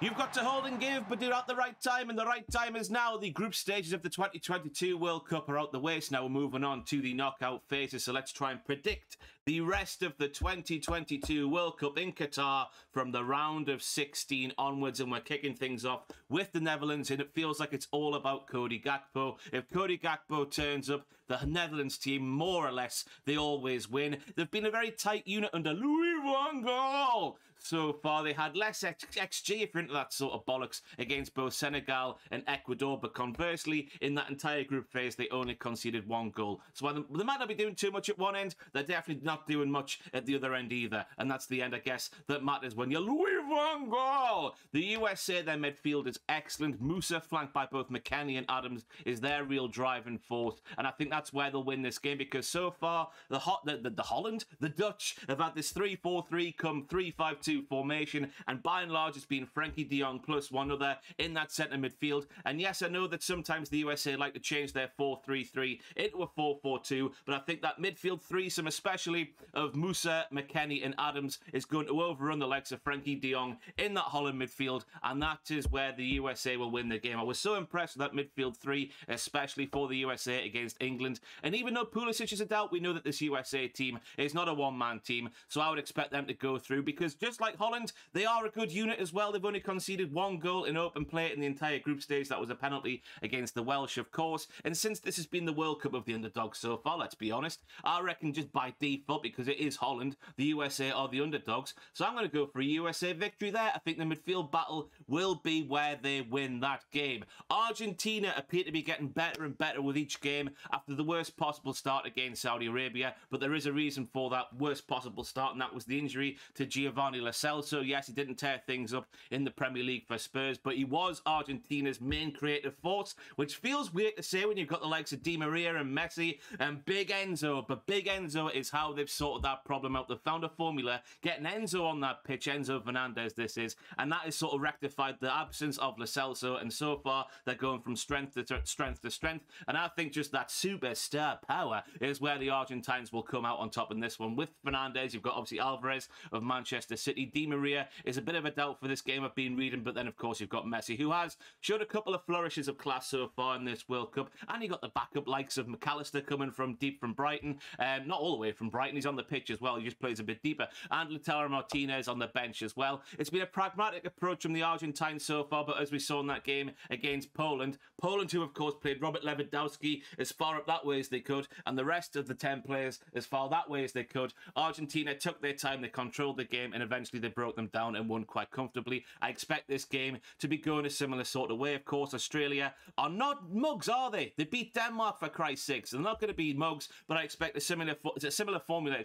You've got to hold and give, but do it at the right time, and the right time is now. The group stages of the 2022 World Cup are out the way, so now we're moving on to the knockout phases. So let's try and predict the rest of the 2022 World Cup in Qatar from the round of 16 onwards, and we're kicking things off with the Netherlands, and it feels like it's all about Cody Gakpo. If Cody Gakpo turns up, the Netherlands team, more or less, they always win. They've been a very tight unit under Louis van Gaal. So far, they had less XG, if you're into that sort of bollocks, against both Senegal and Ecuador. But conversely, in that entire group phase, they only conceded 1 goal. So while they might not be doing too much at one end, they're definitely not doing much at the other end either. And that's the end, I guess, that matters when you're Louis van Gaal. The USA, their midfield is excellent. Musa, flanked by both McKennie and Adams, is their real driving force. And I think that's where they'll win this game, because so far, the Dutch have had this 3-4-3 come 3-5-2 formation, and by and large it's been Frenkie de Jong plus one other in that centre midfield. And yes, I know that sometimes the USA like to change their 4-3-3 into a 4-4-2, but I think that midfield threesome, especially of Musa, McKennie and Adams, is going to overrun the likes of Frenkie de Jong in that Holland midfield, and that is where the USA will win the game. I was so impressed with that midfield three, especially for the USA against England. And even though Pulisic is a doubt, we know that this USA team is not a one-man team, so I would expect them to go through, because just like Holland, they are a good unit as well. They've only conceded 1 goal in open play in the entire group stage. That was a penalty against the Welsh, of course. And since this has been the World Cup of the underdogs so far, let's be honest, I reckon just by default, because it is Holland, the USA are the underdogs. So I'm going to go for a USA victory there. I think the midfield battle will be where they win that game. Argentina appear to be getting better and better with each game after the worst possible start against Saudi Arabia, but there is a reason for that worst possible start, and that was the injury to Giovanni Lo Celso. Yes, he didn't tear things up in the Premier League for Spurs, but he was Argentina's main creative force, which feels weird to say when you've got the likes of Di Maria and Messi and Big Enzo, but Big Enzo is how they've sorted that problem out. They've found a formula, getting Enzo on that pitch, Enzo Fernandez this is, and that has sort of rectified the absence of Lo Celso, and so far they're going from strength to strength to strength, and I think just that superstar power is where the Argentines will come out on top in this one. With Fernandez, you've got obviously Alvarez of Manchester City. Di Maria is a bit of a doubt for this game, I've been reading, but then of course you've got Messi, who has showed a couple of flourishes of class so far in this World Cup, and you got the backup likes of McAllister coming from deep from Brighton, not all the way from Brighton, he's on the pitch as well, he just plays a bit deeper, and Lautaro Martinez on the bench as well. It's been a pragmatic approach from the Argentines so far, but as we saw in that game against Poland, who of course played Robert Lewandowski as far up that way as they could, and the rest of the 10 players as far that way as they could, Argentina took their time, they controlled the game, and eventually they broke them down and won quite comfortably. I expect this game to be going a similar sort of way. Of course, Australia are not mugs, are they? They beat Denmark, for Christ's sakes. They're not going to be mugs, but I expect a similar formula,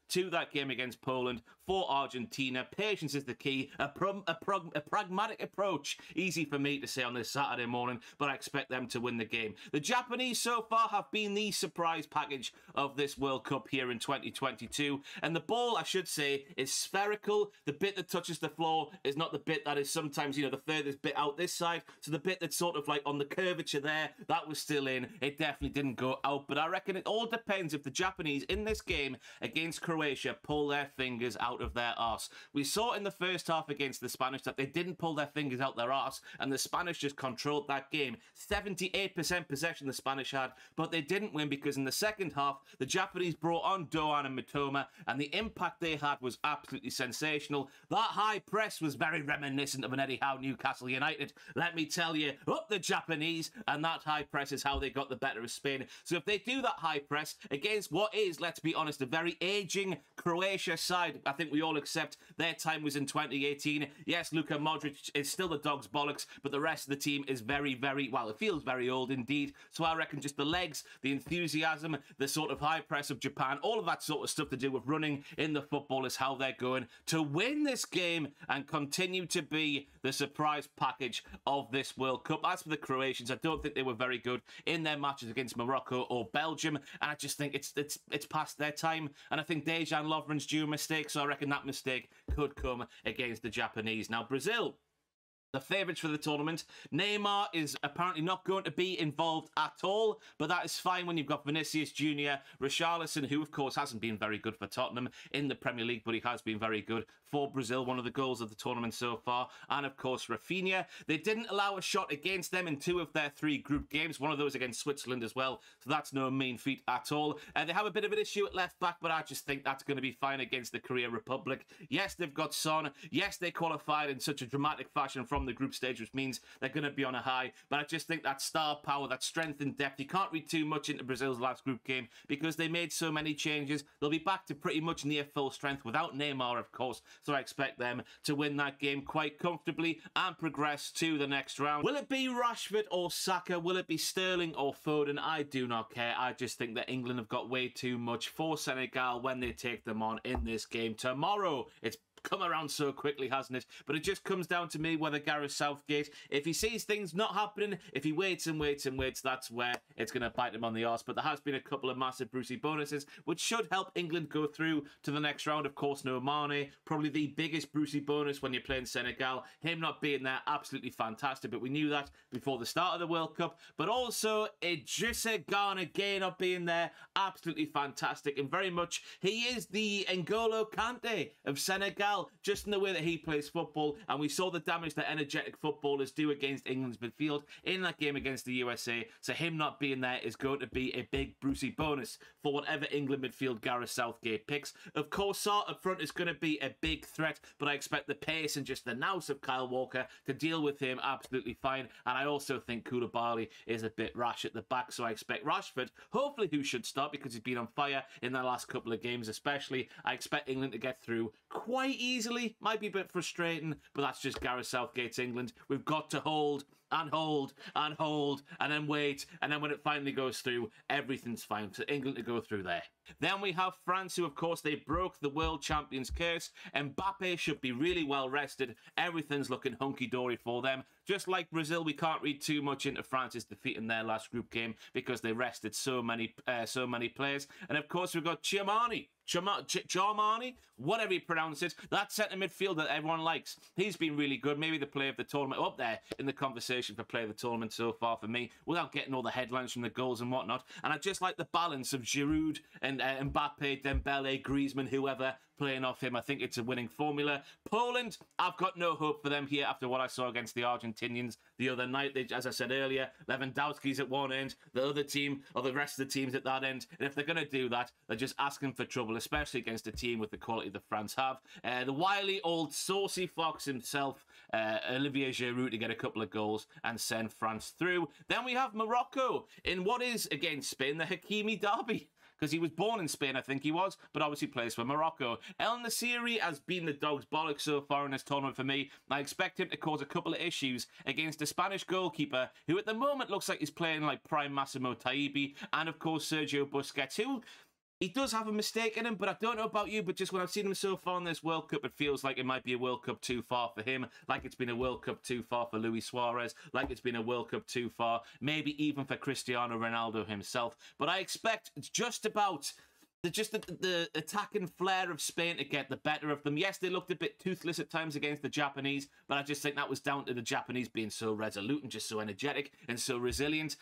to that game against Poland for Argentina. Patience is the key. A pragmatic approach. Easy for me to say on this Saturday morning, but I expect them to win the game. The Japanese so far have been the surprise package of this World Cup here in 2022. And the ball, I should say, is spherical. The bit that touches the floor is not the bit that is sometimes, you know, the furthest bit out this side. So the bit that's sort of like on the curvature there, that was still in. It definitely didn't go out. But I reckon it all depends if the Japanese in this game against Croatia pull their fingers out of their arse. We saw in the first half against the Spanish that they didn't pull their fingers out their arse, and the Spanish just controlled that game. 78% possession the Spanish had, but they didn't win because in the second half, the Japanese brought on Doan and Mitoma, and the impact they had was absolutely sensational. That high press was very reminiscent of an Eddie Howe Newcastle United. Let me tell you, up the Japanese, and that high press is how they got the better of Spain. So if they do that high press against what is, let's be honest, a very aging Croatia side, I think we all accept their time was in 2018. Yes, Luka Modric is still the dog's bollocks, but the rest of the team is very, very, well, it feels very old indeed. So I reckon just the legs, the enthusiasm, the sort of high press of Japan, all of that sort of stuff to do with running in the football is how they're going to win this game and continue to be the surprise package of this World Cup. As for the Croatians, I don't think they were very good in their matches against Morocco or Belgium, and I just think it's past their time, and I think Dejan Lovren's due a mistake, so I reckon that mistake could come against the Japanese. Now, Brazil the favourites for the tournament. Neymar is apparently not going to be involved at all, but that is fine when you've got Vinicius Jr., Richarlison, who of course hasn't been very good for Tottenham in the Premier League, but he has been very good for Brazil, one of the goals of the tournament so far, and of course Rafinha. They didn't allow a shot against them in 2 of their 3 group games, one of those against Switzerland as well, so that's no mean feat at all. They have a bit of an issue at left back, but I just think that's going to be fine against the Korea Republic. Yes, they've got Son. Yes, they qualified in such a dramatic fashion from the group stage, which means they're going to be on a high, but I just think that star power, that strength and depth, you can't read too much into Brazil's last group game because they made so many changes. They'll be back to pretty much near full strength without Neymar, of course, so I expect them to win that game quite comfortably and progress to the next round. Will it be Rashford or Saka? Will it be Sterling or Foden? I do not care. I just think that England have got way too much for Senegal when they take them on in this game tomorrow. It's come around so quickly, hasn't it? But it just comes down to me whether Gareth Southgate, if he sees things not happening, if he waits and waits and waits, that's where it's going to bite him on the arse. But there has been a couple of massive Brucey bonuses, which should help England go through to the next round. Of course, no Mane, probably the biggest Brucey bonus when you're playing Senegal. Him not being there, absolutely fantastic. But we knew that before the start of the World Cup. But also, Idrissa Gana Gueye not being there, absolutely fantastic. And very much, he is the N'Golo Kante of Senegal, just in the way that he plays football, and we saw the damage that energetic footballers do against England's midfield in that game against the USA, so him not being there is going to be a big Brucey bonus for whatever England midfield Gareth Southgate picks. Of course, Sarr up front is going to be a big threat, but I expect the pace and just the nous of Kyle Walker to deal with him absolutely fine, and I also think Koulibaly is a bit rash at the back, so I expect Rashford, hopefully who should start because he's been on fire in the last couple of games especially. I expect England to get through quite easily. Might be a bit frustrating, but that's just Gareth Southgate's England. We've got to hold and hold and hold and then wait, and then when it finally goes through, everything's fine. So England to go through there. Then we have France, who of course they broke the world champions curse. Mbappe should be really well rested. Everything's looking hunky-dory for them. Just like Brazil, we can't read too much into France's defeat in their last group game because they rested so many players. And of course we've got Tchouaméni, whatever you pronounce it, that centre midfield that everyone likes. He's been really good. Maybe the player of the tournament, up there in the conversation for player of the tournament so far for me, without getting all the headlines from the goals and whatnot. And I just like the balance of Giroud and Mbappe, Dembele, Griezmann, whoever playing off him. I think it's a winning formula. Poland, I've got no hope for them here after what I saw against the Argentinians the other night. As I said earlier, Lewandowski's at one end, the other team, or the rest of the team's at that end. And if they're going to do that, they're just asking for trouble, especially against a team with the quality that France have. The wily old saucy fox himself, Olivier Giroud, to get a couple of goals and send France through. Then we have Morocco in what is, against Spain, the Hakimi derby, because he was born in Spain, I think he was, but obviously plays for Morocco. El Nassiri has been the dog's bollocks so far in this tournament for me. I expect him to cause a couple of issues against a Spanish goalkeeper who at the moment looks like he's playing like prime Massimo Taibi, and of course Sergio Busquets, who he does have a mistake in him, but I don't know about you, but just when I've seen him so far in this World Cup, it feels like it might be a World Cup too far for him, like it's been a World Cup too far for Luis Suarez, like it's been a World Cup too far, maybe even for Cristiano Ronaldo himself. But I expect it's just about the attacking flair of Spain to get the better of them. Yes, they looked a bit toothless at times against the Japanese, but I just think that was down to the Japanese being so resolute and just so energetic and so resilient.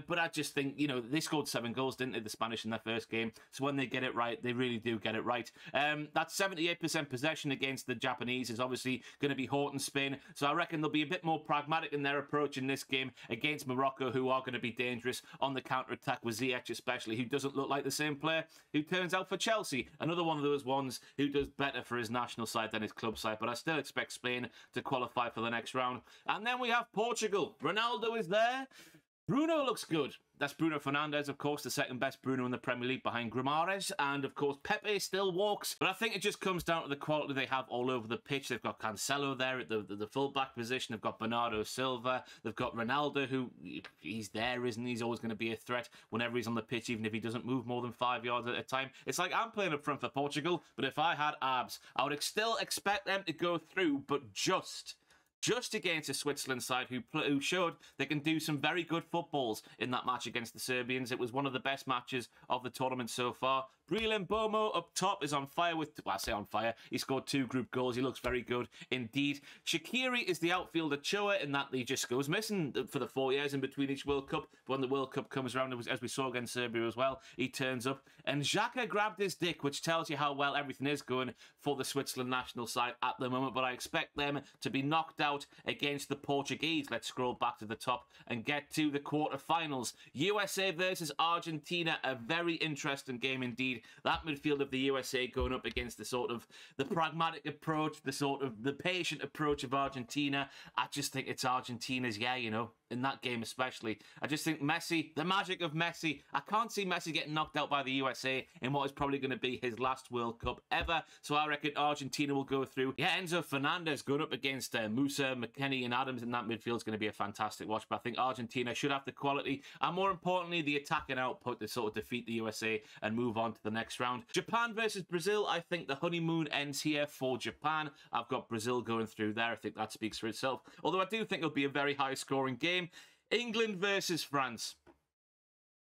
But I just think, you know, they scored 7 goals, didn't they, the Spanish in their first game? So when they get it right, they really do get it right. That 78% possession against the Japanese is obviously going to be haunting Spain. So I reckon they'll be a bit more pragmatic in their approach in this game against Morocco, who are going to be dangerous on the counter-attack with Ziyech especially, who doesn't look like the same player who turns out for Chelsea. Another one of those ones who does better for his national side than his club side, but I still expect Spain to qualify for the next round. And then we have Portugal. Ronaldo is there. Bruno looks good. That's Bruno Fernandes, of course, the second best Bruno in the Premier League behind Grimares. And, of course, Pepe still walks. But I think it just comes down to the quality they have all over the pitch. They've got Cancelo there at the full-back position. They've got Bernardo Silva. They've got Ronaldo, who, he's there, isn't he? He's always going to be a threat whenever he's on the pitch, even if he doesn't move more than 5 yards at a time. It's like I'm playing up front for Portugal, but if I had abs, I would still expect them to go through, but just against a Switzerland side who showed they can do some very good footballs in that match against the Serbians. It was one of the best matches of the tournament so far. Breland Bomo up top is on fire with, well, I say on fire. He scored 2 group goals. He looks very good indeed. Shaqiri is the outfielder Choa in that he just goes missing for the 4 years in between each World Cup. But when the World Cup comes around, as we saw against Serbia as well, he turns up. And Xhaka grabbed his dick, which tells you how well everything is going for the Switzerland national side at the moment. But I expect them to be knocked out against the Portuguese. Let's scroll back to the top and get to the quarterfinals. USA versus Argentina, a very interesting game indeed. That midfield of the USA going up against the pragmatic approach, the patient approach of Argentina. I just think it's Argentina's, in that game especially. I just think Messi, the magic of Messi, I can't see Messi getting knocked out by the USA in what is probably going to be his last World Cup ever. So I reckon Argentina will go through. Yeah, Enzo Fernandez going up against Musa, McKennie and Adams in that midfield is going to be a fantastic watch. But I think Argentina should have the quality and, more importantly, the attacking output to sort of defeat the USA and move on to the next round. Japan versus Brazil. I think the honeymoon ends here for Japan. I've got Brazil going through there. I think that speaks for itself. Although I do think it'll be a very high-scoring game. England versus France.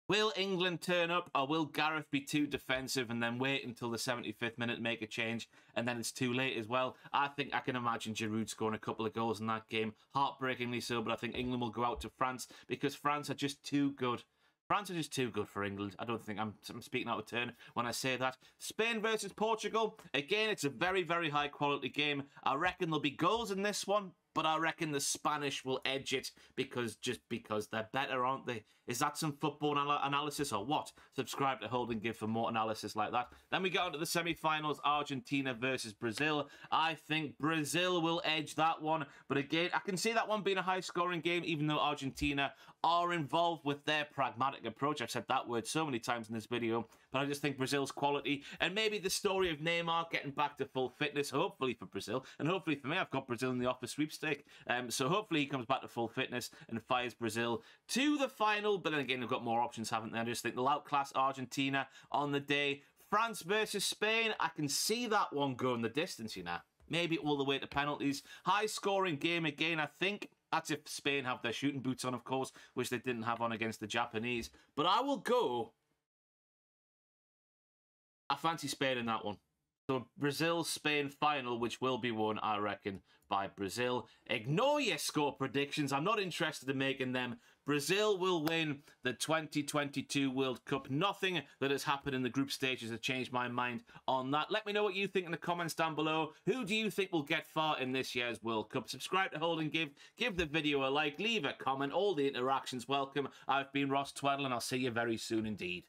Will England turn up, or will Gareth be too defensive and then wait until the 75th minute, make a change, and then it's too late as well? I think I can imagine Giroud scoring a couple of goals in that game, heartbreakingly so, but I think England will go out to France because France are just too good. France are just too good for England. I don't think I'm speaking out of turn when I say that. Spain versus Portugal. Again, it's a very, very high-quality game. I reckon there'll be goals in this one, but I reckon the Spanish will edge it because they're better, aren't they? Is that some football analysis or what? Subscribe to Hold and Give for more analysis like that. Then we get on to the semi-finals, Argentina versus Brazil. I think Brazil will edge that one. But again, I can see that one being a high-scoring game, even though Argentina are involved with their pragmatic approach. I've said that word so many times in this video. But I just think Brazil's quality and maybe the story of Neymar getting back to full fitness, hopefully for Brazil. And hopefully for me, I've got Brazil in the offer sweepstake. So hopefully he comes back to full fitness and fires Brazil to the final. But then again, they've got more options, haven't they? I just think they'll outclass Argentina on the day. France versus Spain, I can see that one going the distance, Maybe all the way to penalties. High-scoring game again, I think. That's if Spain have their shooting boots on, of course, which they didn't have on against the Japanese. But I will go... I fancy Spain in that one. So Brazil-Spain final, which will be won, I reckon, by Brazil. Ignore your score predictions. I'm not interested in making them. Brazil will win the 2022 World Cup. Nothing that has happened in the group stages has changed my mind on that. Let me know what you think in the comments down below. Who do you think will get far in this year's World Cup? Subscribe to Hold and Give. Give the video a like. Leave a comment. All the interactions welcome. I've been Ross Tweddell, and I'll see you very soon indeed.